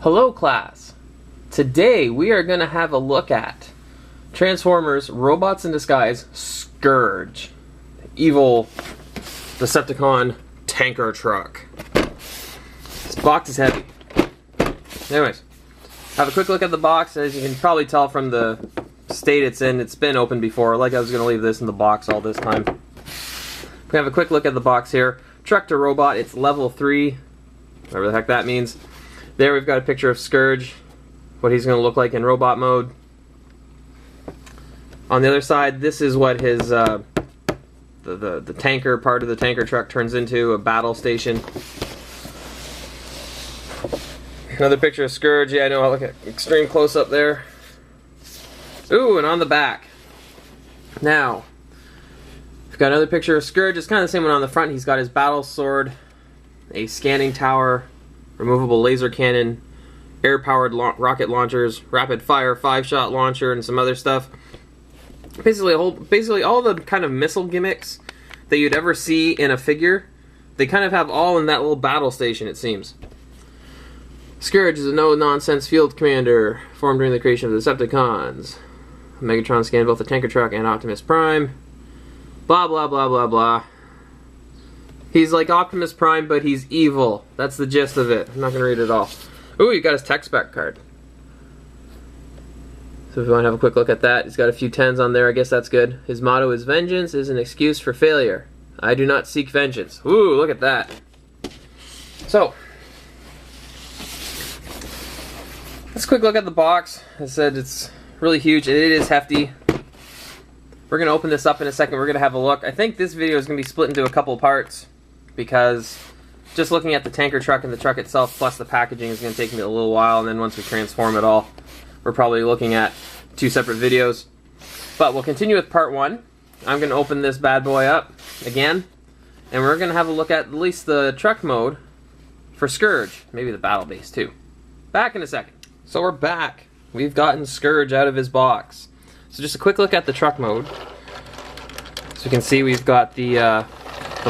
Hello class. Today we are going to have a look at Transformers Robots in Disguise Scourge. Evil Decepticon tanker truck. This box is heavy. Anyways, have a quick look at the box. As you can probably tell from the state it's in, it's been opened before. Like I was going to leave this in the box all this time. We have a quick look at the box here. Truck to robot, it's level 3, whatever the heck that means. There we've got a picture of Scourge, what he's going to look like in robot mode. On the other side, this is what his the tanker part of the tanker truck turns into, a battle station. Another picture of Scourge. Yeah, I know, look at extreme close up there. Ooh, and on the back. Now, we've got another picture of Scourge. It's kind of the same one on the front. He's got his battle sword, a scanning tower, removable laser cannon, air-powered rocket launchers, rapid fire 5-shot launcher, and some other stuff. Basically all the kind of missile gimmicks that you'd ever see in a figure, they kind of have all in that little battle station, it seems. Scourge is a no-nonsense field commander formed during the creation of the Decepticons. Megatron scanned both the tanker truck and Optimus Prime. Blah, blah, blah, blah, blah. He's like Optimus Prime, but he's evil. That's the gist of it. I'm not going to read it all. Ooh, you got his tech spec card. So if you want to have a quick look at that, he's got a few 10s on there. I guess that's good. His motto is, "Vengeance is an excuse for failure. I do not seek vengeance." Ooh, look at that. So, let's quick look at the box. As I said, it's really huge. It is hefty. We're going to open this up in a second. We're going to have a look. I think this video is going to be split into a couple parts, because just looking at the tanker truck and the truck itself plus the packaging is going to take me a little while, and then once we transform it all, we're probably looking at 2 separate videos. But we'll continue with part 1. I'm going to open this bad boy up again, and we're going to have a look at least the truck mode for Scourge. Maybe the battle base too. Back in a second. So we're back. We've gotten Scourge out of his box. So just a quick look at the truck mode. So you can see we've got the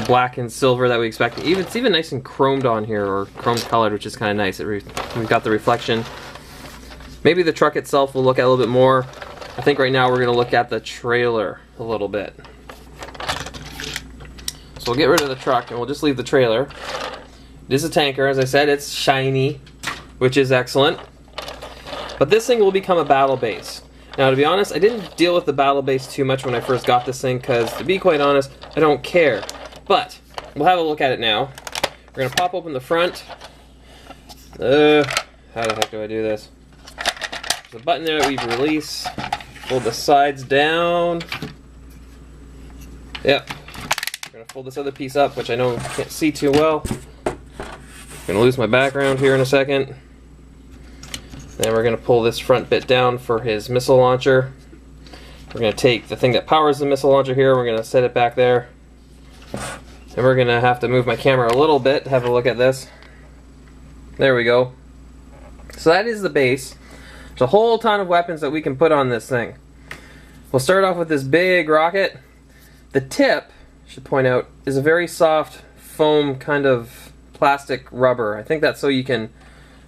black and silver that we expect. It's even nice and chromed on here, or chrome colored, which is kind of nice. We've got the reflection. Maybe the truck itself we'll look at a little bit more. I think right now we're going to look at the trailer a little bit. So we'll get rid of the truck and we'll just leave the trailer. It is a tanker, as I said. It's shiny, which is excellent. But this thing will become a battle base. Now, to be honest, I didn't deal with the battle base too much when I first got this thing, because, to be quite honest, I don't care. But we'll have a look at it now. We're going to pop open the front. How the heck do I do this? There's a button there that we release. Fold the sides down. Yep. I'm going to fold this other piece up, which I know you can't see too well. I'm going to lose my background here in a second. Then we're going to pull this front bit down for his missile launcher. We're going to take the thing that powers the missile launcher here, we're going to set it back there. And we're going to have to move my camera a little bit to have a look at this. There we go. So that is the base. There's a whole ton of weapons that we can put on this thing. We'll start off with this big rocket. The tip, I should point out, is a very soft foam kind of plastic rubber. I think that's so you can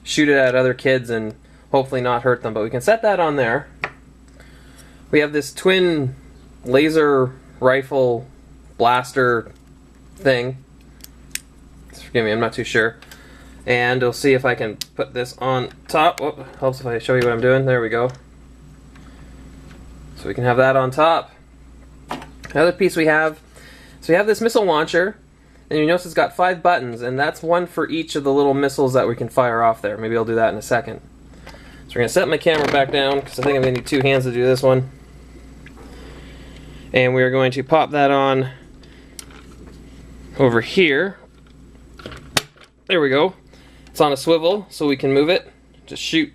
shoot it at other kids and hopefully not hurt them, but we can set that on there. We have this twin laser rifle blaster thing. Forgive me, I'm not too sure. And we'll see if I can put this on top. Oh, helps if I show you what I'm doing. There we go. So we can have that on top. Another piece we have, so we have this missile launcher, and you notice it's got 5 buttons, and that's one for each of the little missiles that we can fire off there. Maybe I'll do that in a second. So we're going to set my camera back down, because I think I'm going to need 2 hands to do this one. And we're going to pop that on over here. There we go. It's on a swivel, so we can move it. Just shoot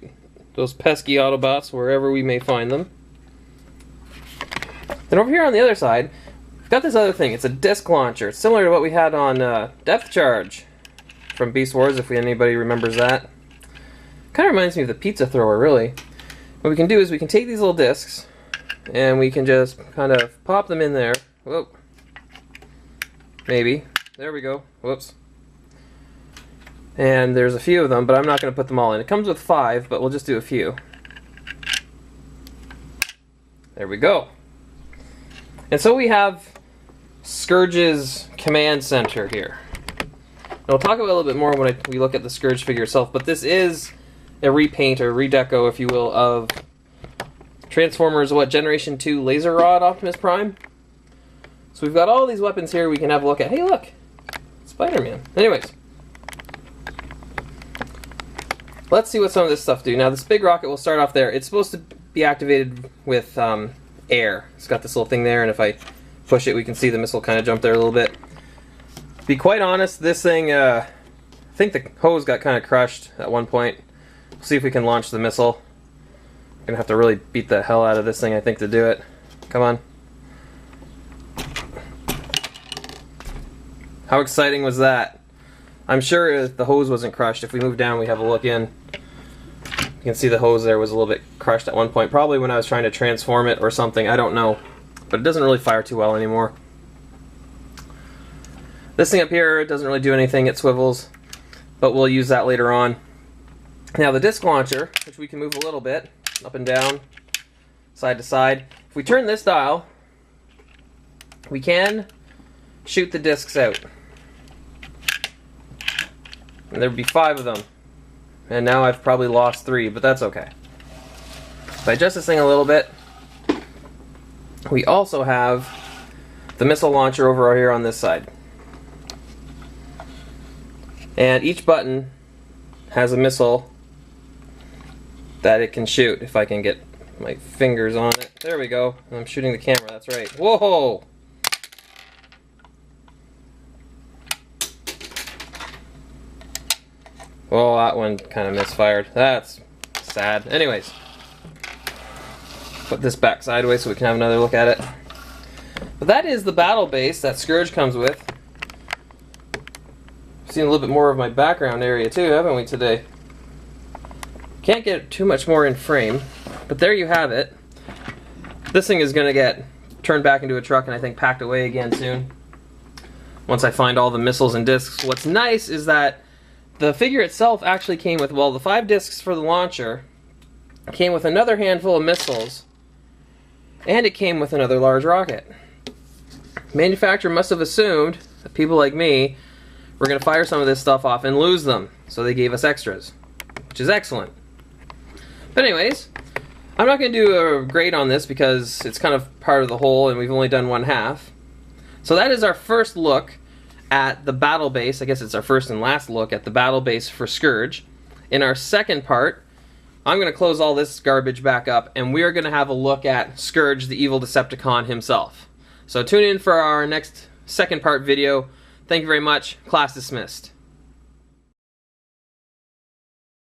those pesky Autobots wherever we may find them. Then over here on the other side, we've got this other thing. It's a disc launcher. It's similar to what we had on Depth Charge from Beast Wars, if anybody remembers that. Kind of reminds me of the pizza thrower, really. What we can do is we can take these little discs, and we can just kind of pop them in there. Whoop. Maybe. There we go. Whoops. And there's a few of them, but I'm not going to put them all in. It comes with 5, but we'll just do a few. There we go. And so we have Scourge's command center here. And we'll talk about it a little bit more when we look at the Scourge figure itself, but this is a repaint or redeco, if you will, of Transformers, Generation 2 Laser Rod Optimus Prime. So we've got all these weapons here we can have a look at. Hey, look! Spider-Man. Anyways. Let's see what some of this stuff do. Now, this big rocket will start off there. It's supposed to be activated with air. It's got this little thing there, and if I push it, we can see the missile kind of jump there a little bit. To be quite honest, this thing, I think the hose got kind of crushed at one point. We'll see if we can launch the missile. I'm going to have to really beat the hell out of this thing, I think, to do it. Come on. How exciting was that? I'm sure the hose wasn't crushed. If we move down, we have a look in. You can see the hose there was a little bit crushed at one point. Probably when I was trying to transform it or something. I don't know. But it doesn't really fire too well anymore. This thing up here doesn't really do anything. It swivels. But we'll use that later on. Now the disc launcher, which we can move a little bit. Up and down. Side to side. If we turn this dial, we can shoot the discs out. And there'd be 5 of them. And now I've probably lost 3, but that's okay. If I adjust this thing a little bit, we also have the missile launcher over here on this side. And each button has a missile that it can shoot, if I can get my fingers on it. There we go. I'm shooting the camera, that's right. Whoa! Oh, that one kind of misfired. That's sad. Anyways, put this back sideways so we can have another look at it. But that is the battle base that Scourge comes with. Seen a little bit more of my background area too, haven't we, today? Can't get too much more in frame, but there you have it. This thing is going to get turned back into a truck and I think packed away again soon. Once I find all the missiles and discs. What's nice is that the figure itself actually came with, well, the 5 discs for the launcher, came with another handful of missiles, and it came with another large rocket. Manufacturer must have assumed that people like me were going to fire some of this stuff off and lose them, so they gave us extras, which is excellent. But anyways, I'm not going to do a grade on this because it's kind of part of the whole and we've only done 1/2. So that is our first look at the battle base. I guess it's our first and last look at the battle base for Scourge. In our second part, I'm going to close all this garbage back up and we're going to have a look at Scourge, the evil Decepticon himself. So tune in for our next second part video. Thank you very much. Class dismissed.